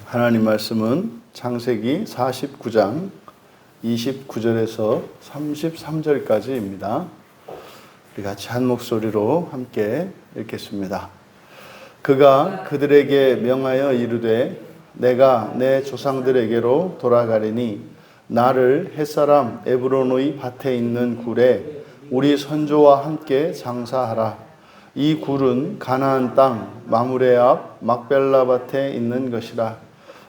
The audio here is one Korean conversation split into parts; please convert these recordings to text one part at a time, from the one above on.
하나님 말씀은 창세기 49장 29절에서 33절까지입니다. 우리 같이 한 목소리로 함께 읽겠습니다. 그가 그들에게 명하여 이르되 내가 내 조상들에게로 돌아가리니 나를 햇사람 에브론의 밭에 있는 굴에 우리 선조와 함께 장사하라. 이 굴은 가나안 땅 마므레 앞 막벨라 밭에 있는 것이라.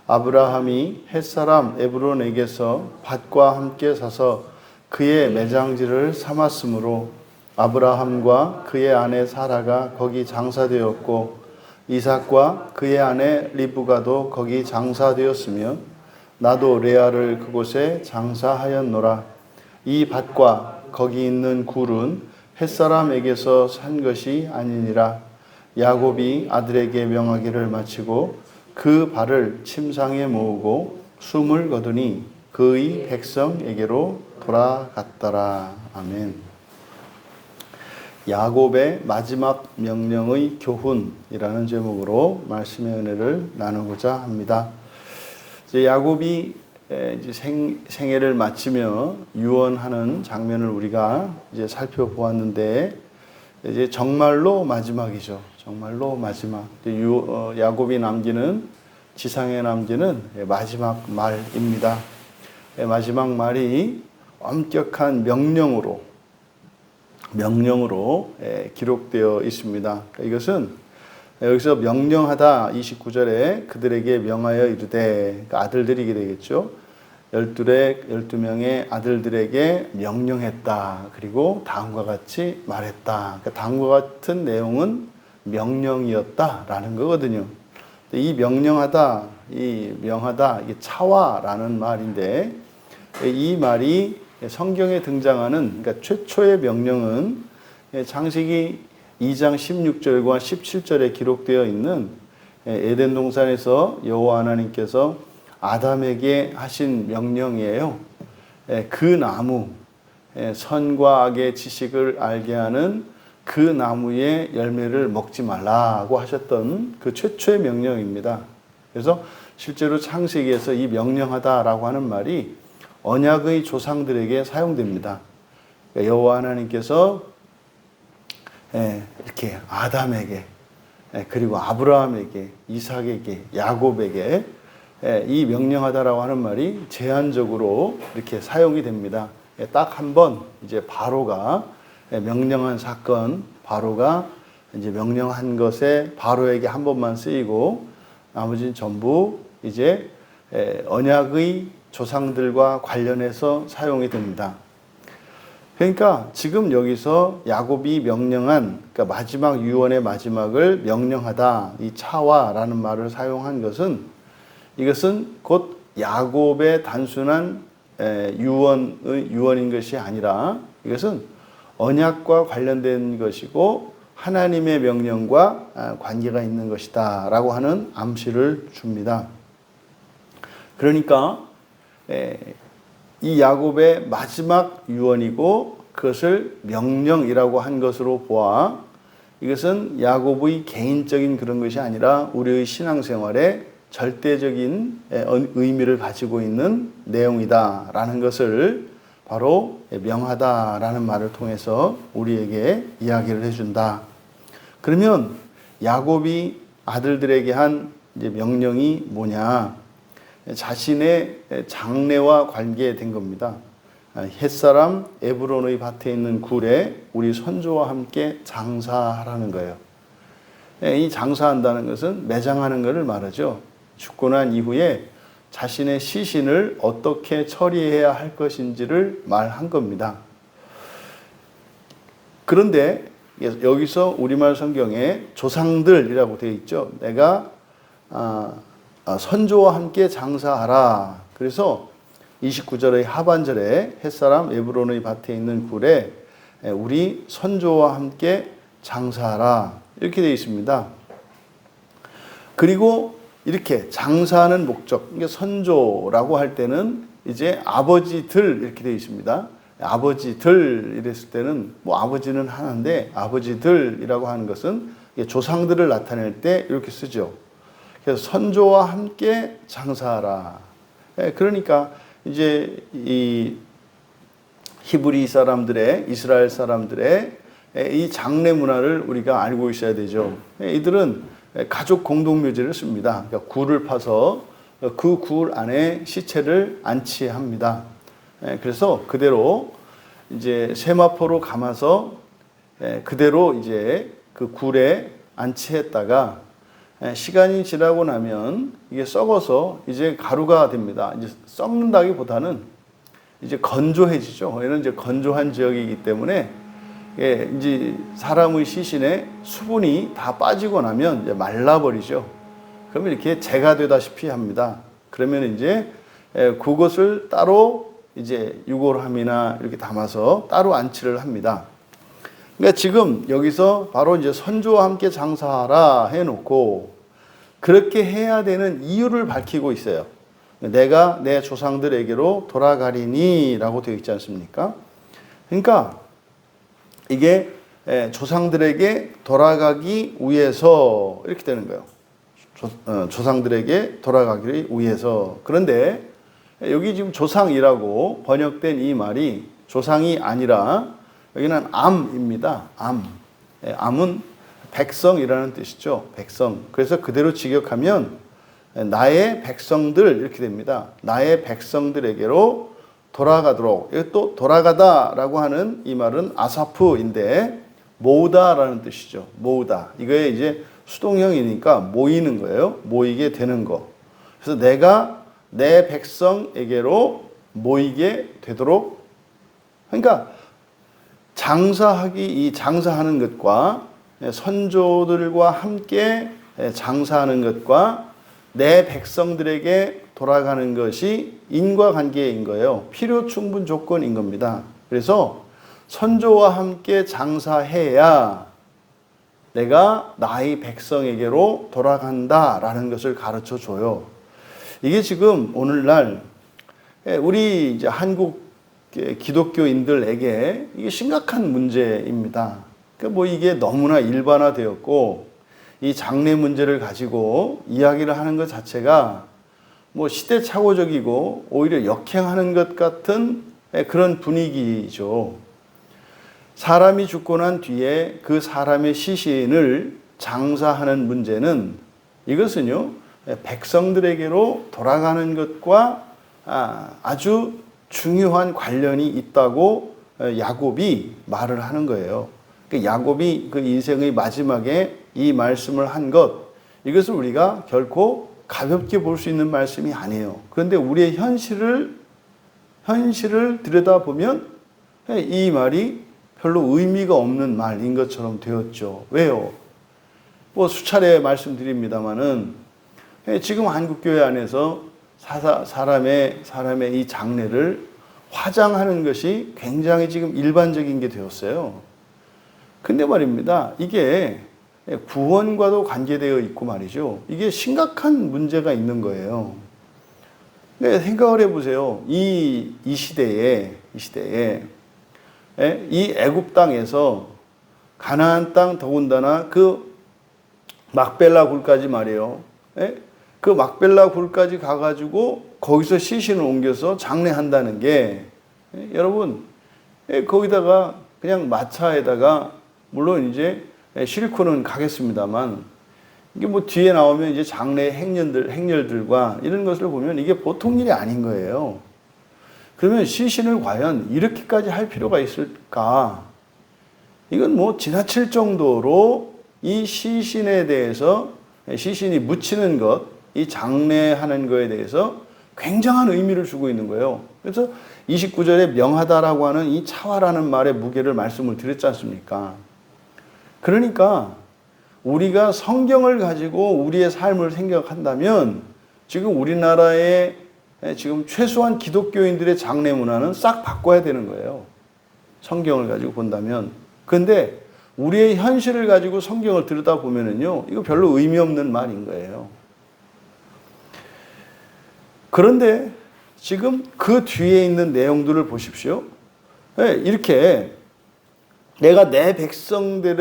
아브라함이 햇사람 에브론에게서 밭과 함께 사서 그의 매장지를 삼았으므로 아브라함과 그의 아내 사라가 거기 장사되었고 이삭과 그의 아내 리브가도 거기 장사되었으며 나도 레아를 그곳에 장사하였노라. 이 밭과 거기 있는 굴은 햇사람에게서 산 것이 아니니라. 야곱이 아들에게 명하기를 마치고 그 발을 침상에 모으고 숨을 거두니 그의 백성에게로 돌아갔더라. 아멘. 야곱의 마지막 명령의 교훈이라는 제목으로 말씀의 은혜를 나누고자 합니다. 이제 야곱이 이제 생애를 마치며 유언하는 장면을 우리가 이제 살펴보았는데 이제 정말로 마지막이죠. 정말로 마지막. 야곱이 남기는 지상에 남기는 마지막 말입니다. 마지막 말이 엄격한 명령으로 기록되어 있습니다. 이것은 여기서 명령하다 29절에 그들에게 명하여 이르되, 그러니까 아들들이게 되겠죠. 12명의 아들들에게 명령했다. 그리고 다음과 같이 말했다. 그러니까 다음과 같은 내용은 명령이었다라는 거거든요. 이 명령하다, 이 명하다, 이게 차와라는 말인데 이 말이 성경에 등장하는 그러니까 최초의 명령은 창세기 2장 16절과 17절에 기록되어 있는 에덴 동산에서 여호와 하나님께서 아담에게 하신 명령이에요. 그 나무, 선과 악의 지식을 알게 하는 그 나무의 열매를 먹지 말라고 하셨던 그 최초의 명령입니다. 그래서 실제로 창세기에서 이 명령하다라고 하는 말이 언약의 조상들에게 사용됩니다. 여호와 하나님께서 이렇게 아담에게 그리고 아브라함에게 이삭에게 야곱에게 이 명령하다라고 하는 말이 제한적으로 이렇게 사용이 됩니다. 딱 한 번 이제 바로가 명령한 사건, 바로가 이제 명령한 것에 바로에게 한 번만 쓰이고 나머지는 전부 이제 언약의 조상들과 관련해서 사용이 됩니다. 그러니까 지금 여기서 야곱이 명령한, 그러니까 마지막 유언의 마지막을 명령하다, 이 차와라는 말을 사용한 것은 이것은 곧 야곱의 단순한 유언인 것이 아니라 이것은 언약과 관련된 것이고 하나님의 명령과 관계가 있는 것이다 라고 하는 암시를 줍니다. 그러니까 이 야곱의 마지막 유언이고 그것을 명령이라고 한 것으로 보아 이것은 야곱의 개인적인 그런 것이 아니라 우리의 신앙생활에 절대적인 의미를 가지고 있는 내용이다라는 것을 바로 명하다라는 말을 통해서 우리에게 이야기를 해준다. 그러면 야곱이 아들들에게 한 이제 명령이 뭐냐? 자신의 장래와 관계된 겁니다. 햇사람 에브론의 밭에 있는 굴에 우리 선조와 함께 장사하라는 거예요. 이 장사한다는 것은 매장하는 것을 말하죠. 죽고 난 이후에 자신의 시신을 어떻게 처리해야 할 것인지를 말한 겁니다. 그런데 여기서 우리말 성경에 조상들이라고 되어 있죠. 내가 선조와 함께 장사하라. 그래서 29절의 하반절에 햇사람 에브론의 밭에 있는 굴에 우리 선조와 함께 장사하라. 이렇게 되어 있습니다. 그리고 이렇게 장사하는 목적, 그러니까 선조라고 할 때는 이제 아버지들 이렇게 되어 있습니다. 아버지들 이랬을 때는 뭐 아버지는 하나인데 아버지들이라고 하는 것은 조상들을 나타낼 때 이렇게 쓰죠. 그래서 선조와 함께 장사하라. 그러니까 이제 이 히브리 사람들의, 이스라엘 사람들의 이 장례 문화를 우리가 알고 있어야 되죠. 이들은 가족 공동묘지를 씁니다. 그러니까 굴을 파서 그 굴 안에 시체를 안치합니다. 그래서 그대로 이제 세마포로 감아서 그대로 이제 그 굴에 안치했다가 시간이 지나고 나면 이게 썩어서 이제 가루가 됩니다. 이제 썩는다기보다는 이제 건조해지죠. 얘는 이제 건조한 지역이기 때문에 이제 사람의 시신에 수분이 다 빠지고 나면 이제 말라버리죠. 그러면 이렇게 재가 되다시피 합니다. 그러면 이제 그것을 따로 이제 유골함이나 이렇게 담아서 따로 안치를 합니다. 그러니까 지금 여기서 바로 이제 선조와 함께 장사하라 해놓고 그렇게 해야 되는 이유를 밝히고 있어요. 내가 내 조상들에게로 돌아가리니 라고 되어 있지 않습니까? 그러니까 이게 조상들에게 돌아가기 위해서 이렇게 되는 거예요. 조상들에게 돌아가기 위해서. 그런데 여기 지금 조상이라고 번역된 이 말이 조상이 아니라 여기는 암입니다. 암. 암은 백성이라는 뜻이죠. 백성. 그래서 그대로 직역하면 나의 백성들 이렇게 됩니다. 나의 백성들에게로 돌아가도록. 여기 또 돌아가다라고 하는 이 말은 아사프인데 모으다라는 뜻이죠. 모으다. 이거에 이제 수동형이니까 모이는 거예요. 모이게 되는 거. 그래서 내가 내 백성에게로 모이게 되도록. 그러니까 이 장사하는 것과 선조들과 함께 장사하는 것과 내 백성들에게 돌아가는 것이 인과관계인 거예요. 필요 충분 조건인 겁니다. 그래서 선조와 함께 장사해야 내가 나의 백성에게로 돌아간다라는 것을 가르쳐 줘요. 이게 지금 오늘날 우리 이제 한국 기독교인들에게 이게 심각한 문제입니다. 그러니까 뭐 이게 너무나 일반화되었고 이 장래 문제를 가지고 이야기를 하는 것 자체가 뭐 시대착오적이고 오히려 역행하는 것 같은 그런 분위기죠. 사람이 죽고 난 뒤에 그 사람의 시신을 장사하는 문제는 이것은요 백성들에게로 돌아가는 것과 아주 중요한 관련이 있다고 야곱이 말을 하는 거예요. 야곱이 그 인생의 마지막에 이 말씀을 한 것, 이것을 우리가 결코 가볍게 볼 수 있는 말씀이 아니에요. 그런데 우리의 현실을 들여다보면 이 말이 별로 의미가 없는 말인 것처럼 되었죠. 왜요? 뭐 수차례 말씀드립니다마는 지금 한국교회 안에서 사람의 이 장래를 화장하는 것이 굉장히 지금 일반적인 게 되었어요. 근데 말입니다. 이게 구원과도 관계되어 있고 말이죠. 이게 심각한 문제가 있는 거예요. 생각을 해보세요. 이 시대에 이 애굽 땅에서 가나안 땅 더군다나 그 막벨라 굴까지 말이에요. 그 막벨라 굴까지 가가지고 거기서 시신을 옮겨서 장례한다는 게 여러분 거기다가 그냥 마차에다가 물론 이제 싣고는 가겠습니다만 이게 뭐 뒤에 나오면 이제 장례 행렬들과 이런 것을 보면 이게 보통 일이 아닌 거예요. 그러면 시신을 과연 이렇게까지 할 필요가 있을까? 이건 뭐 지나칠 정도로 이 시신에 대해서 시신이 묻히는 것, 이 장례하는 거에 대해서 굉장한 의미를 주고 있는 거예요. 그래서 29절에 명하다라고 하는 이 차화라는 말의 무게를 말씀을 드렸지 않습니까? 그러니까 우리가 성경을 가지고 우리의 삶을 생각한다면 지금 우리나라의 지금 최소한 기독교인들의 장례 문화는 싹 바꿔야 되는 거예요. 성경을 가지고 본다면. 그런데 우리의 현실을 가지고 성경을 들여다보면은요, 이거 별로 의미 없는 말인 거예요. 그런데 지금 그 뒤에 있는 내용들을 보십시오. 이렇게 내가 내 백성들에게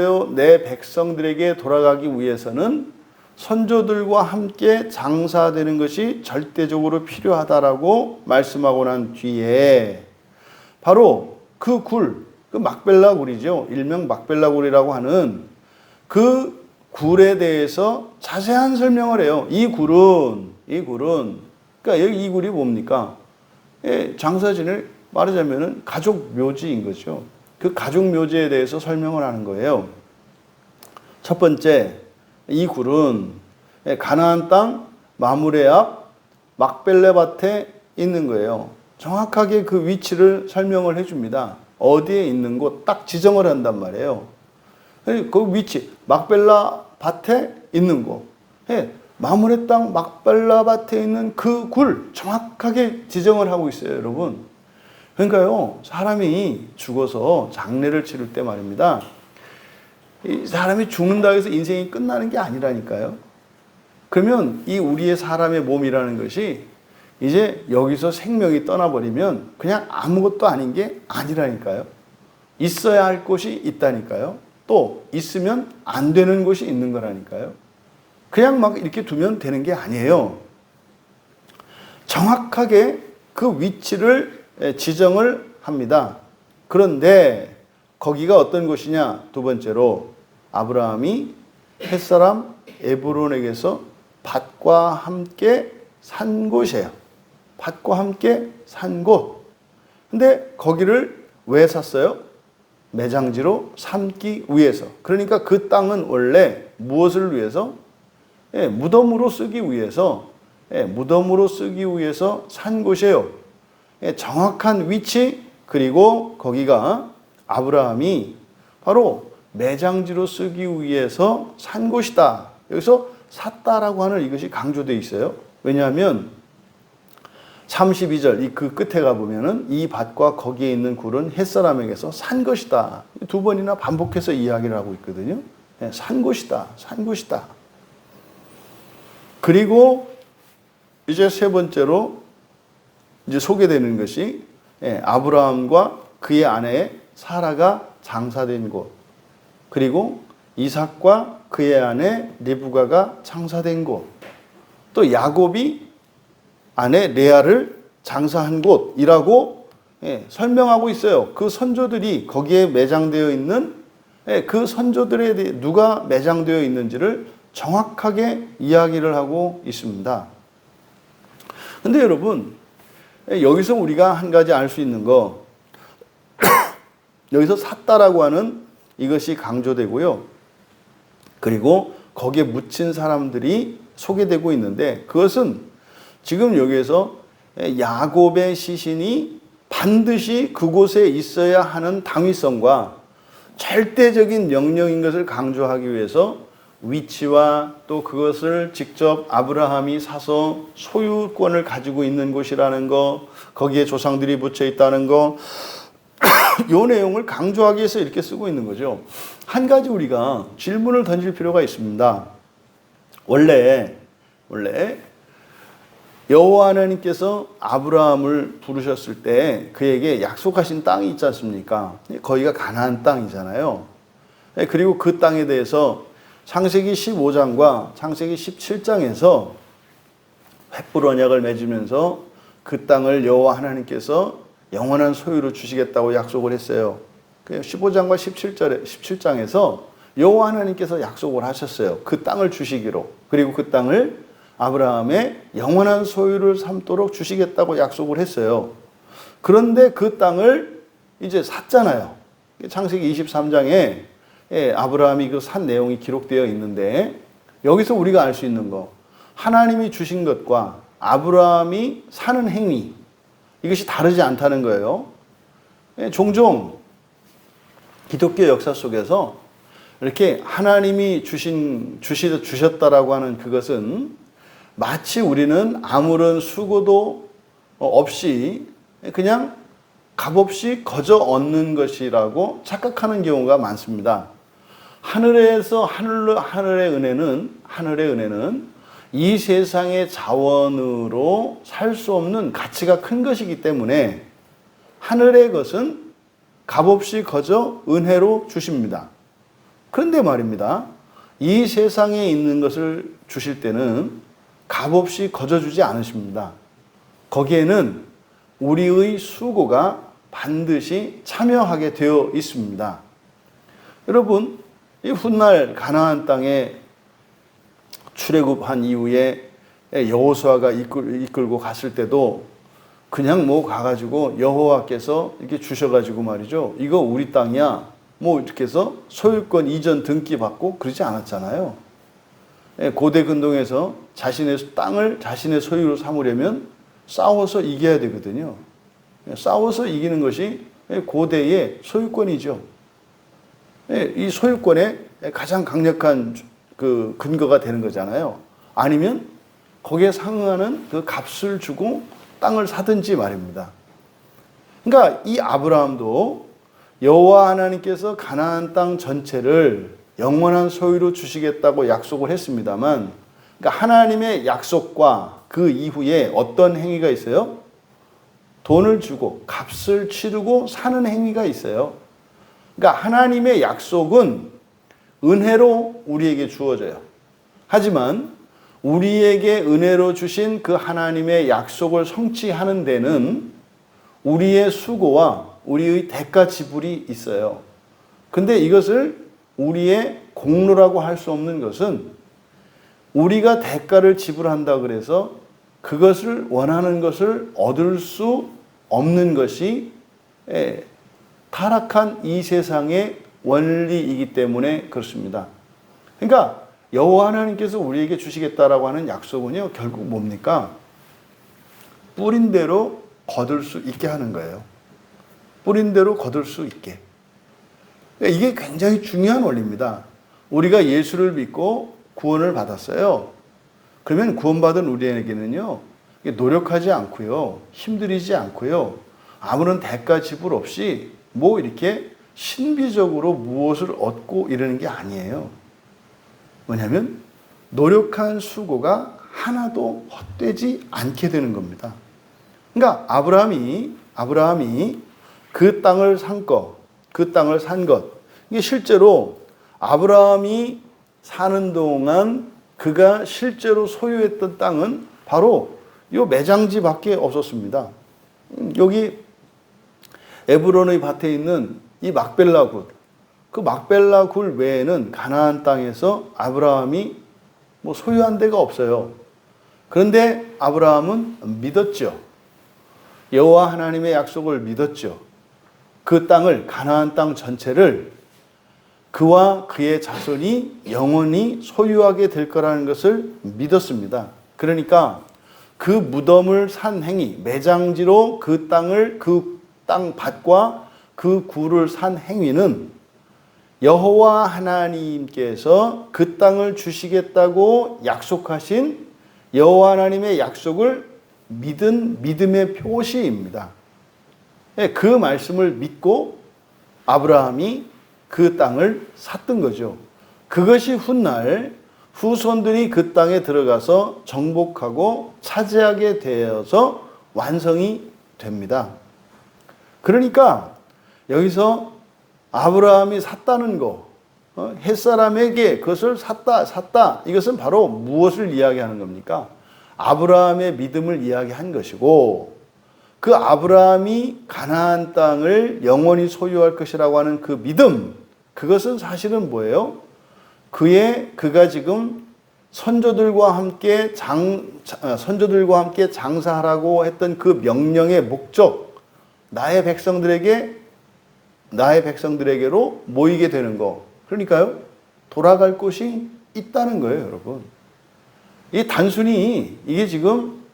돌아가기 위해서는 선조들과 함께 장사되는 것이 절대적으로 필요하다라고 말씀하고 난 뒤에 바로 그 굴, 그 막벨라 굴이죠. 일명 막벨라 굴이라고 하는 그 굴에 대해서 자세한 설명을 해요. 이 굴은 그러니까 여기 이 굴이 뭡니까? 장사진을 말하자면은 가족 묘지인 거죠. 그 가족 묘지에 대해서 설명을 하는 거예요. 첫 번째, 이 굴은 가나안 땅 마므레 앞 막벨레 밭에 있는 거예요. 정확하게 그 위치를 설명을 해줍니다. 어디에 있는 곳 딱 지정을 한단 말이에요. 그 위치, 막벨라 밭에 있는 곳. 마므레 땅 막벨라 밭에 있는 그 굴 정확하게 지정을 하고 있어요, 여러분. 그러니까요, 사람이 죽어서 장례를 치를 때 말입니다. 이 사람이 죽는다 해서 인생이 끝나는 게 아니라니까요. 그러면 이 우리의 사람의 몸이라는 것이 이제 여기서 생명이 떠나버리면 그냥 아무것도 아닌 게 아니라니까요. 있어야 할 곳이 있다니까요. 또 있으면 안 되는 곳이 있는 거라니까요. 그냥 막 이렇게 두면 되는 게 아니에요. 정확하게 그 위치를 지정을 합니다. 그런데 거기가 어떤 곳이냐? 두 번째로 아브라함이 햇사람 에브론에게서 밭과 함께 산 곳이에요. 밭과 함께 산 곳. 근데 거기를 왜 샀어요? 매장지로 삼기 위해서. 그러니까 그 땅은 원래 무엇을 위해서? 무덤으로 쓰기 위해서, 무덤으로 쓰기 위해서 산 곳이에요. 정확한 위치, 그리고 거기가 아브라함이 바로 매장지로 쓰기 위해서 산 곳이다. 여기서 샀다라고 하는 이것이 강조되어 있어요. 왜냐하면 32절 이 그 끝에 가보면은 이 밭과 거기에 있는 굴은 햇사람에게서 산 것이다. 두 번이나 반복해서 이야기를 하고 있거든요. 산 곳이다. 산 곳이다. 그리고 이제 세 번째로 이제 소개되는 것이 아브라함과 그의 아내 사라가 장사된 곳, 그리고 이삭과 그의 아내 리브가가 장사된 곳, 또 야곱이 아내 레아를 장사한 곳이라고 설명하고 있어요. 그 선조들이 거기에 매장되어 있는 그 선조들에 대해 누가 매장되어 있는지를 정확하게 이야기를 하고 있습니다. 근데 여러분, 여기서 우리가 한 가지 알 수 있는 거, 여기서 샀다라고 하는 이것이 강조되고요. 그리고 거기에 묻힌 사람들이 소개되고 있는데, 그것은 지금 여기에서 야곱의 시신이 반드시 그곳에 있어야 하는 당위성과 절대적인 명령인 것을 강조하기 위해서 위치와 또 그것을 직접 아브라함이 사서 소유권을 가지고 있는 곳이라는 거, 거기에 조상들이 묻혀 있다는 거, 이 내용을 강조하기 위해서 이렇게 쓰고 있는 거죠. 한 가지 우리가 질문을 던질 필요가 있습니다. 원래 여호와 하나님께서 아브라함을 부르셨을 때 그에게 약속하신 땅이 있지 않습니까? 거기가 가나안 땅이잖아요. 그리고 그 땅에 대해서 창세기 15장과 창세기 17장에서 횃불 언약을 맺으면서 그 땅을 여호와 하나님께서 영원한 소유로 주시겠다고 약속을 했어요. 15장과 17장에서 여호와 하나님께서 약속을 하셨어요. 그 땅을 주시기로. 그리고 그 땅을 아브라함의 영원한 소유를 삼도록 주시겠다고 약속을 했어요. 그런데 그 땅을 이제 샀잖아요. 창세기 23장에 아브라함이 그 산 내용이 기록되어 있는데, 여기서 우리가 알 수 있는 거, 하나님이 주신 것과 아브라함이 사는 행위, 이것이 다르지 않다는 거예요. 종종 기독교 역사 속에서 이렇게 하나님이 주셨다라고 하는 그것은 마치 우리는 아무런 수고도 없이 그냥 값없이 거저 얻는 것이라고 착각하는 경우가 많습니다. 하늘의 은혜는 이 세상의 자원으로 살 수 없는 가치가 큰 것이기 때문에 하늘의 것은 값없이 거저 은혜로 주십니다. 그런데 말입니다. 이 세상에 있는 것을 주실 때는 값없이 거저주지 않으십니다. 거기에는 우리의 수고가 반드시 참여하게 되어 있습니다. 여러분, 이 훗날 가나안 땅에 출애굽한 이후에 여호수아가 이끌고 갔을 때도 그냥 뭐 가가지고 여호와께서 이렇게 주셔가지고 말이죠. 이거 우리 땅이야. 뭐 이렇게 해서 소유권 이전 등기 받고 그러지 않았잖아요. 고대 근동에서 자신의 땅을 자신의 소유로 삼으려면 싸워서 이겨야 되거든요. 싸워서 이기는 것이 고대의 소유권이죠. 이 소유권의 가장 강력한 그 근거가 되는 거잖아요. 아니면 거기에 상응하는 그 값을 주고 땅을 사든지 말입니다. 그러니까 이 아브라함도 여호와 하나님께서 가나안 땅 전체를 영원한 소유로 주시겠다고 약속을 했습니다만, 그러니까 하나님의 약속과 그 이후에 어떤 행위가 있어요? 돈을 주고 값을 치르고 사는 행위가 있어요. 그러니까 하나님의 약속은 은혜로 우리에게 주어져요. 하지만 우리에게 은혜로 주신 그 하나님의 약속을 성취하는 데는 우리의 수고와 우리의 대가 지불이 있어요. 근데 이것을 우리의 공로라고 할 수 없는 것은 우리가 대가를 지불한다 그래서 그것을 원하는 것을 얻을 수 없는 것이 타락한 이 세상의 원리이기 때문에 그렇습니다. 그러니까 여호와 하나님께서 우리에게 주시겠다라고 하는 약속은요, 결국 뭡니까? 뿌린 대로 거둘 수 있게 하는 거예요. 뿌린 대로 거둘 수 있게. 이게 굉장히 중요한 원리입니다. 우리가 예수를 믿고 구원을 받았어요. 그러면 구원받은 우리에게는요, 노력하지 않고요, 힘들이지 않고요, 아무런 대가 지불 없이 뭐 이렇게 신비적으로 무엇을 얻고 이러는 게 아니에요. 뭐냐면 노력한 수고가 하나도 헛되지 않게 되는 겁니다. 그러니까 아브라함이 그 땅을 산 것, 이게 실제로 아브라함이 사는 동안 그가 실제로 소유했던 땅은 바로 이 매장지밖에 없었습니다. 여기 에브론의 밭에 있는 이 막벨라 굴, 그 막벨라 굴 외에는 가나안 땅에서 아브라함이 뭐 소유한 데가 없어요. 그런데 아브라함은 믿었죠. 여호와 하나님의 약속을 믿었죠. 그 땅을, 가나안 땅 전체를 그와 그의 자손이 영원히 소유하게 될 거라는 것을 믿었습니다. 그러니까 그 무덤을 산 행위, 매장지로 그 땅을, 그 땅 밭과 그 굴을 산 행위는 여호와 하나님께서 그 땅을 주시겠다고 약속하신 여호와 하나님의 약속을 믿은 믿음의 표시입니다. 그 말씀을 믿고 아브라함이 그 땅을 샀던 거죠. 그것이 훗날 후손들이 그 땅에 들어가서 정복하고 차지하게 되어서 완성이 됩니다. 그러니까 여기서 아브라함이 샀다는 거, 햇사람에게 그것을 샀다. 이것은 바로 무엇을 이야기하는 겁니까? 아브라함의 믿음을 이야기한 것이고, 그 아브라함이 가나안 땅을 영원히 소유할 것이라고 하는 그 믿음, 그것은 사실은 뭐예요? 그가 지금 선조들과 함께 장사하라고 했던 그 명령의 목적, 나의 백성들에게로 모이게 되는 거. 그러니까요, 돌아갈 곳이 있다는 거예요, 여러분. 이 단순히 이게 지금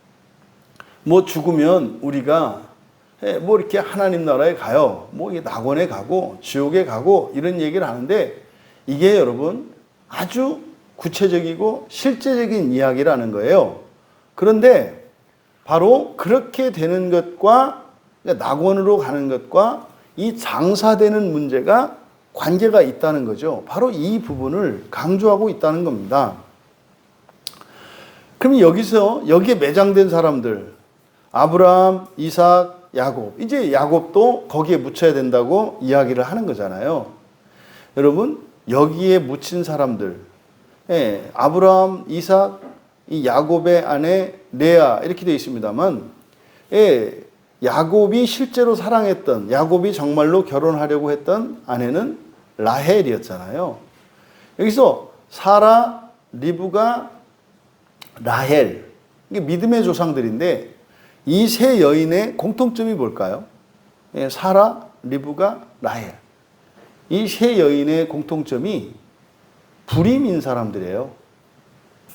뭐 죽으면 우리가 뭐 이렇게 하나님 나라에 가요, 뭐 낙원에 가고 지옥에 가고 이런 얘기를 하는데, 이게 여러분 아주 구체적이고 실제적인 이야기라는 거예요. 그런데 바로 그렇게 되는 것과 낙원으로 가는 것과 이 장사되는 문제가 관계가 있다는 거죠. 바로 이 부분을 강조하고 있다는 겁니다. 그럼 여기에 매장된 사람들, 아브라함, 이삭, 야곱, 이제 야곱도 거기에 묻혀야 된다고 이야기를 하는 거잖아요. 여러분, 여기에 묻힌 사람들, 아브라함, 이삭, 이 야곱의 아내 레아 이렇게 되어 있습니다만, 야곱이 실제로 사랑했던, 야곱이 정말로 결혼하려고 했던 아내는 라헬이었잖아요. 여기서 사라, 리브가, 라헬, 이게 믿음의 조상들인데 이 세 여인의 공통점이 뭘까요? 사라, 리브가, 라헬. 이 세 여인의 공통점이 불임인 사람들이에요.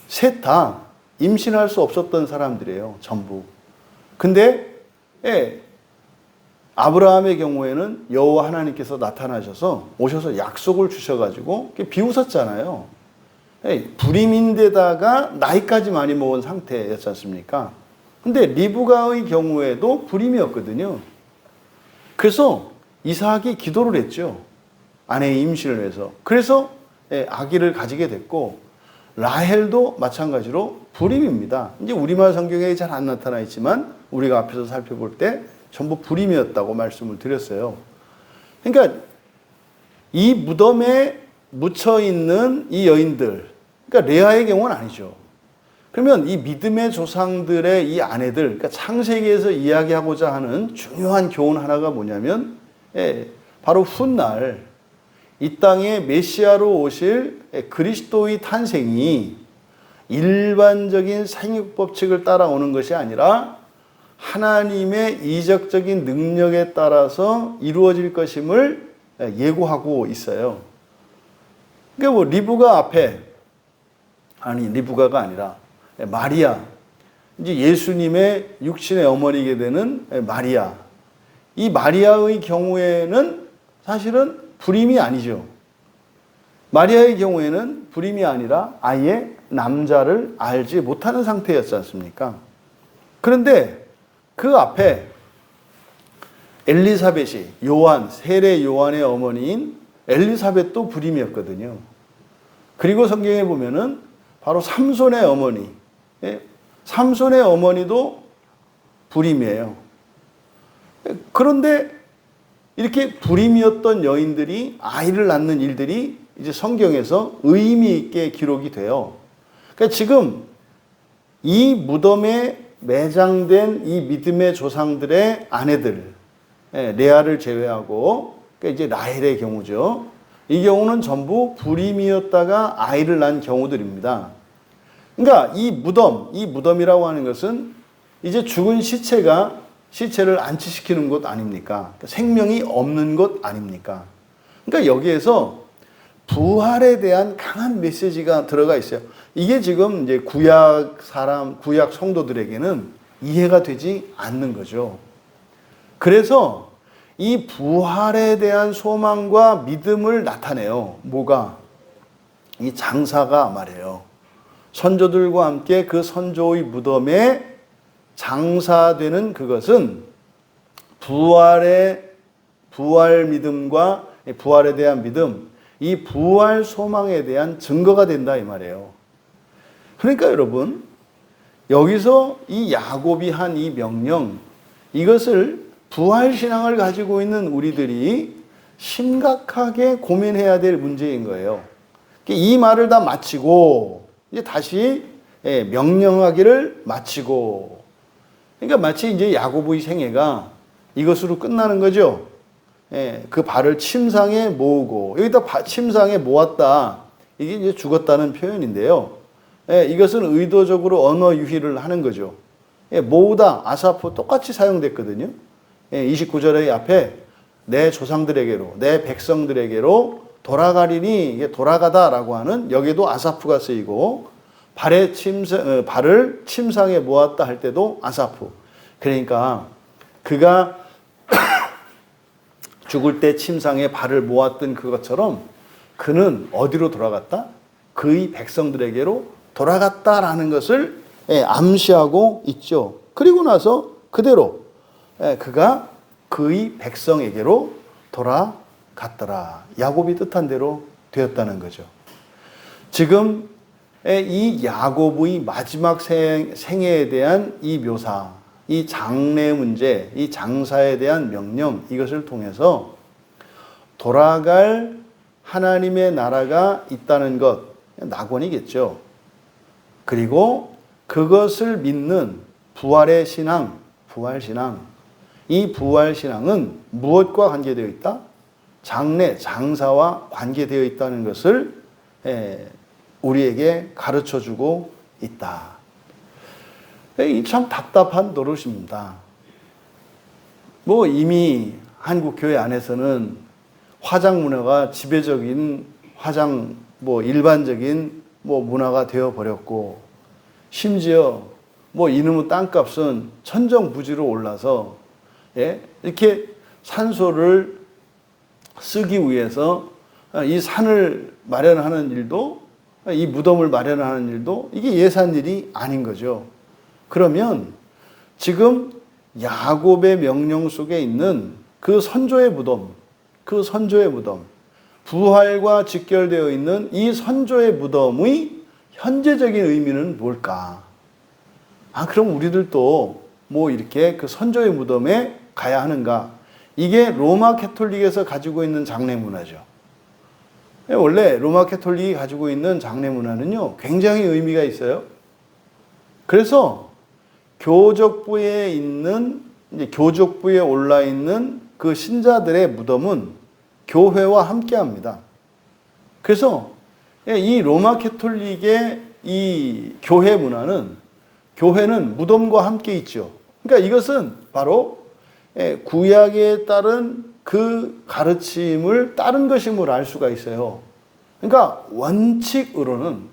셋 다 임신할 수 없었던 사람들이에요. 전부. 근데 아브라함의 경우에는 여호와 하나님께서 나타나셔서 오셔서 약속을 주셔가지고 비웃었잖아요. 불임인데다가 나이까지 많이 먹은 상태였지 않습니까? 근데 리브가의 경우에도 불임이었거든요. 그래서 이삭이 기도를 했죠. 아내의 임신을 해서. 그래서 아기를 가지게 됐고, 라헬도 마찬가지로 불임입니다. 이제 우리말 성경에 잘 안 나타나 있지만 우리가 앞에서 살펴볼 때 전부 불임이었다고 말씀을 드렸어요. 그러니까 이 무덤에 묻혀 있는 이 여인들, 그러니까 레아의 경우는 아니죠. 그러면 이 믿음의 조상들의 이 아내들, 그러니까 창세기에서 이야기하고자 하는 중요한 교훈 하나가 뭐냐면, 바로 훗날 이 땅에 메시아로 오실 그리스도의 탄생이 일반적인 생육 법칙을 따라오는 것이 아니라 하나님의 이적적인 능력에 따라서 이루어질 것임을 예고하고 있어요. 그러니까 뭐 리브가가 아니라 마리아, 이제 예수님의 육신의 어머니게 되는 마리아. 이 마리아의 경우에는 사실은 불임이 아니죠. 마리아의 경우에는 불임이 아니라 아예 남자를 알지 못하는 상태였지 않습니까? 그런데 그 앞에 엘리사벳이 세례 요한의 어머니인 엘리사벳도 불임이었거든요. 그리고 성경에 보면은 바로 삼손의 어머니, 삼손의 어머니도 불임이에요. 그런데 이렇게 불임이었던 여인들이 아이를 낳는 일들이 이제 성경에서 의미 있게 기록이 돼요. 그러니까 지금 이 무덤에 매장된 이 믿음의 조상들의 아내들, 레아를 제외하고, 그러니까 이제 라헬의 경우죠. 이 경우는 전부 불임이었다가 아이를 낳은 경우들입니다. 그러니까 이 무덤이라고 하는 것은 이제 죽은 시체를 안치시키는 곳 아닙니까? 생명이 없는 곳 아닙니까? 그러니까 여기에서 부활에 대한 강한 메시지가 들어가 있어요. 이게 지금 이제 구약 성도들에게는 이해가 되지 않는 거죠. 그래서 이 부활에 대한 소망과 믿음을 나타내요. 뭐가? 이 장사가 말이에요. 선조들과 함께 그 선조의 무덤에 장사되는 그것은 부활 믿음과 부활에 대한 믿음, 이 부활 소망에 대한 증거가 된다 이 말이에요. 그러니까 여러분, 여기서 이 야곱이 한 이 명령, 이것을 부활 신앙을 가지고 있는 우리들이 심각하게 고민해야 될 문제인 거예요. 이 말을 다 마치고 이제 다시 명령하기를 마치고, 그러니까 마치 이제 야곱의 생애가 이것으로 끝나는 거죠. 그 발을 침상에 모으고, 여기다 침상에 모았다. 이게 이제 죽었다는 표현인데요. 이것은 의도적으로 언어 유희를 하는 거죠. 모으다, 아사프 똑같이 사용됐거든요. 29절의 앞에 내 조상들에게로, 내 백성들에게로 돌아가리니, 이게 돌아가다라고 하는 여기도 아사프가 쓰이고, 발을 침상에 모았다 할 때도 아사프. 그러니까 그가 죽을 때 침상에 발을 모았던 그것처럼 그는 어디로 돌아갔다? 그의 백성들에게로 돌아갔다라는 것을 암시하고 있죠. 그리고 나서 그대로 그가 그의 백성에게로 돌아갔더라. 야곱이 뜻한 대로 되었다는 거죠. 지금 이 야곱의 마지막 생애에 대한 이 묘사, 이 장래 문제, 이 장사에 대한 명령, 이것을 통해서 돌아갈 하나님의 나라가 있다는 것, 낙원이겠죠. 그리고 그것을 믿는 부활의 신앙, 부활신앙. 이 부활신앙은 무엇과 관계되어 있다? 장래, 장사와 관계되어 있다는 것을 우리에게 가르쳐주고 있다. 이 참 답답한 노릇입니다. 뭐 이미 한국 교회 안에서는 화장 문화가 지배적인 일반적인 문화가 되어 버렸고, 심지어 이놈의 땅값은 천정부지로 올라서 이렇게 산소를 쓰기 위해서 이 산을 마련하는 일도, 이 무덤을 마련하는 일도 이게 예산 일이 아닌 거죠. 그러면 지금 야곱의 명령 속에 있는 그 선조의 무덤, 부활과 직결되어 있는 이 선조의 무덤의 현재적인 의미는 뭘까? 그럼 우리들도 이렇게 그 선조의 무덤에 가야 하는가? 이게 로마 캐톨릭에서 가지고 있는 장례 문화죠. 원래 로마 캐톨릭이 가지고 있는 장례 문화는요, 굉장히 의미가 있어요. 그래서 교족부에 올라 있는 그 신자들의 무덤은 교회와 함께 합니다. 그래서 이 로마 캐톨릭의 이 교회 문화는, 교회는 무덤과 함께 있죠. 그러니까 이것은 바로 구약에 따른 그 가르침을 따른 것임을 알 수가 있어요. 그러니까 원칙으로는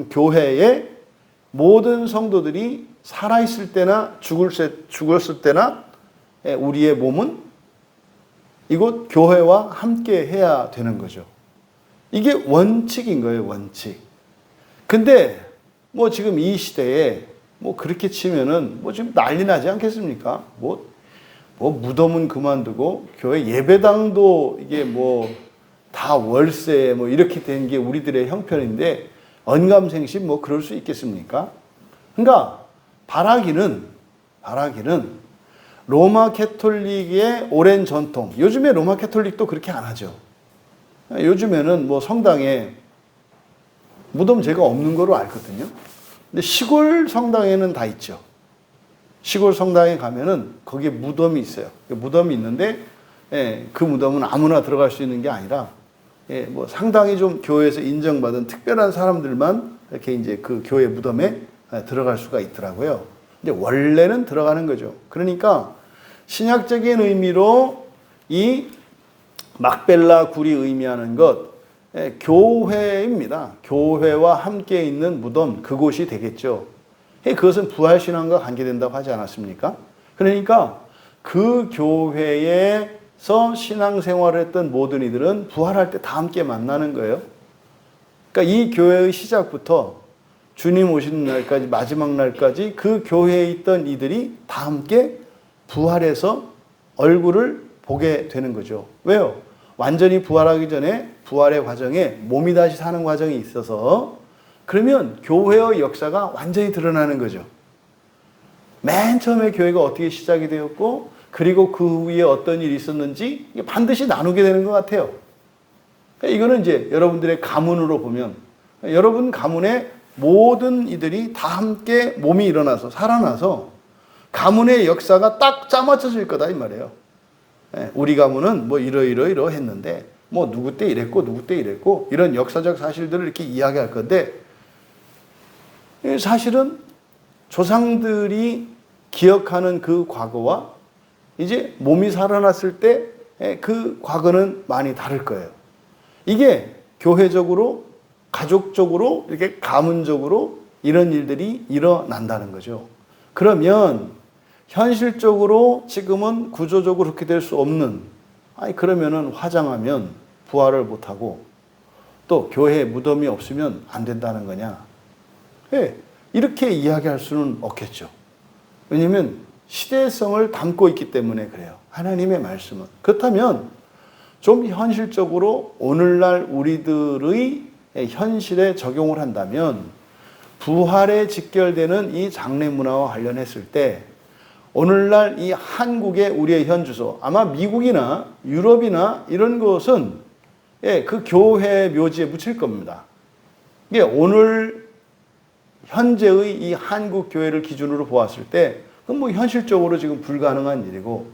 교회의 모든 성도들이 살아있을 때나 죽었을 때나 우리의 몸은 이곳 교회와 함께 해야 되는 거죠. 이게 원칙인 거예요, 원칙. 근데 지금 이 시대에 그렇게 치면은 지금 난리 나지 않겠습니까? 무덤은 그만두고 교회 예배당도 이게 다 월세 이렇게 된 게 우리들의 형편인데 언감생심 그럴 수 있겠습니까? 그러니까 바라기는 로마 캐톨릭의 오랜 전통, 요즘에 로마 캐톨릭도 그렇게 안 하죠. 요즘에는 성당에 무덤 제가 없는 거로 알거든요. 근데 시골 성당에는 다 있죠. 시골 성당에 가면은 거기에 무덤이 있어요. 무덤이 있는데 그 무덤은 아무나 들어갈 수 있는 게 아니라 상당히 좀 교회에서 인정받은 특별한 사람들만 이렇게 이제 그 교회 무덤에 들어갈 수가 있더라고요. 근데 원래는 들어가는 거죠. 그러니까 신약적인 의미로 이 막벨라 굴이 의미하는 것, 교회입니다. 교회와 함께 있는 무덤, 그곳이 되겠죠. 그것은 부활신앙과 관계된다고 하지 않았습니까? 그러니까 그 교회에서 신앙생활을 했던 모든 이들은 부활할 때 다 함께 만나는 거예요. 그러니까 이 교회의 시작부터 주님 오시는 날까지, 마지막 날까지 그 교회에 있던 이들이 다 함께 부활해서 얼굴을 보게 되는 거죠. 왜요? 완전히 부활하기 전에 부활의 과정에 몸이 다시 사는 과정이 있어서, 그러면 교회의 역사가 완전히 드러나는 거죠. 맨 처음에 교회가 어떻게 시작이 되었고, 그리고 그 후에 어떤 일이 있었는지 반드시 나누게 되는 것 같아요. 이거는 이제 여러분들의 가문으로 보면, 여러분 가문에 모든 이들이 다 함께 몸이 일어나서 살아나서 가문의 역사가 딱 짜맞춰질 거다 이 말이에요. 우리 가문은 이러 했는데 누구 때 이랬고 누구 때 이랬고 이런 역사적 사실들을 이렇게 이야기할 건데, 사실은 조상들이 기억하는 그 과거와 이제 몸이 살아났을 때 그 과거는 많이 다를 거예요. 이게 교회적으로, 가족적으로, 이렇게 가문적으로 이런 일들이 일어난다는 거죠. 그러면 현실적으로 지금은 구조적으로 그렇게 될 수 없는, 그러면은 화장하면 부활을 못하고 또 교회에 무덤이 없으면 안 된다는 거냐? 이렇게 이야기할 수는 없겠죠. 왜냐하면 시대성을 담고 있기 때문에 그래요. 하나님의 말씀은. 그렇다면 좀 현실적으로 오늘날 우리들의 현실에 적용을 한다면 부활에 직결되는 이 장례 문화와 관련했을 때 오늘날 이 한국의 우리의 현주소, 아마 미국이나 유럽이나 이런 곳은 그 교회 묘지에 묻힐 겁니다. 이게 오늘 현재의 이 한국 교회를 기준으로 보았을 때 그건 뭐 현실적으로 지금 불가능한 일이고,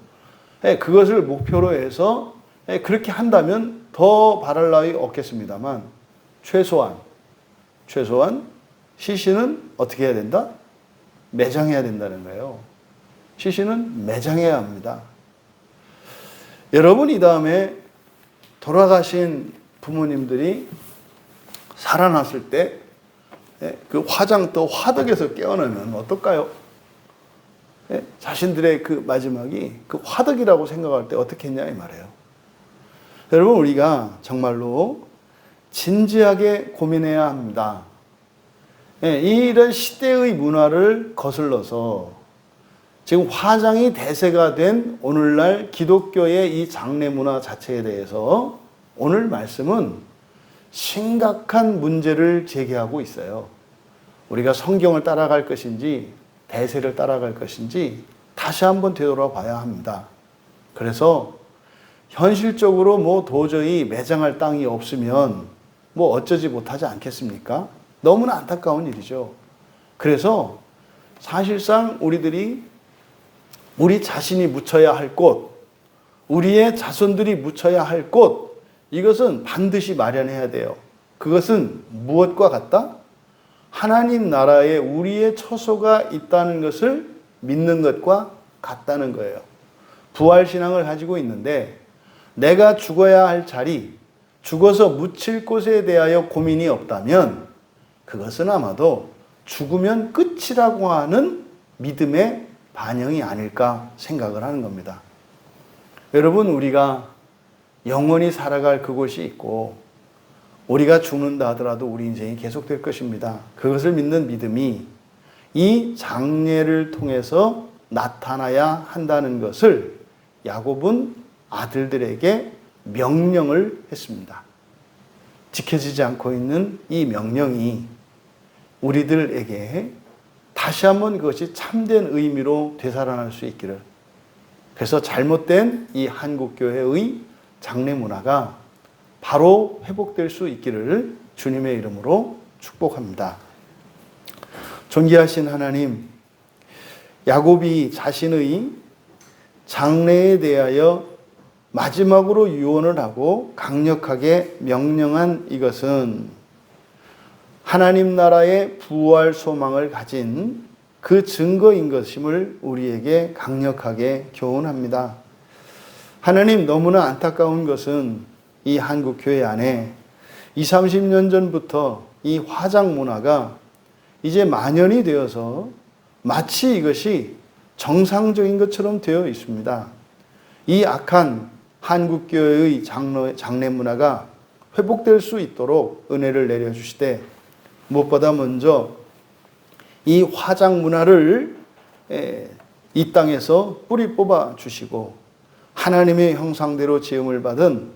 그것을 목표로 해서 그렇게 한다면 더 바랄 나위 없겠습니다만, 최소한 시신은 어떻게 해야 된다? 매장해야 된다는 거예요. 시신은 매장해야 합니다. 여러분, 이 다음에 돌아가신 부모님들이 살아났을 때 그 화장터 화덕에서 깨어나면 어떨까요? 자신들의 그 마지막이 그 화덕이라고 생각할 때 어떻게 했냐 이 말이에요. 여러분, 우리가 정말로 진지하게 고민해야 합니다. 이런 시대의 문화를 거슬러서 지금 화장이 대세가 된 오늘날 기독교의 이 장례 문화 자체에 대해서 오늘 말씀은 심각한 문제를 제기하고 있어요. 우리가 성경을 따라갈 것인지 대세를 따라갈 것인지 다시 한번 되돌아봐야 합니다. 그래서 현실적으로 뭐 도저히 매장할 땅이 없으면 뭐 어쩌지 못하지 않겠습니까? 너무나 안타까운 일이죠. 그래서 사실상 우리들이 우리 자신이 묻혀야 할 곳, 우리의 자손들이 묻혀야 할 곳, 이것은 반드시 마련해야 돼요. 그것은 무엇과 같다? 하나님 나라에 우리의 처소가 있다는 것을 믿는 것과 같다는 거예요. 부활신앙을 가지고 있는데 내가 죽어야 할 자리, 죽어서 묻힐 곳에 대하여 고민이 없다면 그것은 아마도 죽으면 끝이라고 하는 믿음의 반영이 아닐까 생각을 하는 겁니다. 여러분, 우리가 영원히 살아갈 그곳이 있고 우리가 죽는다 하더라도 우리 인생이 계속될 것입니다. 그것을 믿는 믿음이 이 장례를 통해서 나타나야 한다는 것을 야곱은 아들들에게 명령을 했습니다. 지켜지지 않고 있는 이 명령이 우리들에게 다시 한번 그것이 참된 의미로 되살아날 수 있기를, 그래서 잘못된 이 한국교회의 장례 문화가 바로 회복될 수 있기를 주님의 이름으로 축복합니다. 존귀하신 하나님, 야곱이 자신의 장래에 대하여 마지막으로 유언을 하고 강력하게 명령한 이것은 하나님 나라의 부활 소망을 가진 그 증거인 것임을 우리에게 강력하게 교훈합니다. 하나님, 너무나 안타까운 것은 이 한국 교회 안에 20, 30년 전부터 이 화장 문화가 이제 만연이 되어서 마치 이것이 정상적인 것처럼 되어 있습니다. 이 악한 한국 교회의 장례 문화가 회복될 수 있도록 은혜를 내려주시되, 무엇보다 먼저 이 화장 문화를 이 땅에서 뿌리 뽑아 주시고 하나님의 형상대로 지음을 받은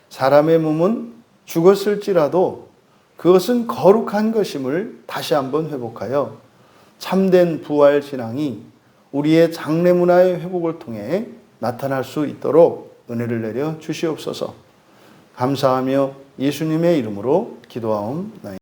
사람의 몸은 죽었을지라도 그것은 거룩한 것임을 다시 한번 회복하여 참된 부활 신앙이 우리의 장례 문화의 회복을 통해 나타날 수 있도록 은혜를 내려 주시옵소서. 감사하며 예수님의 이름으로 기도하옵나이다.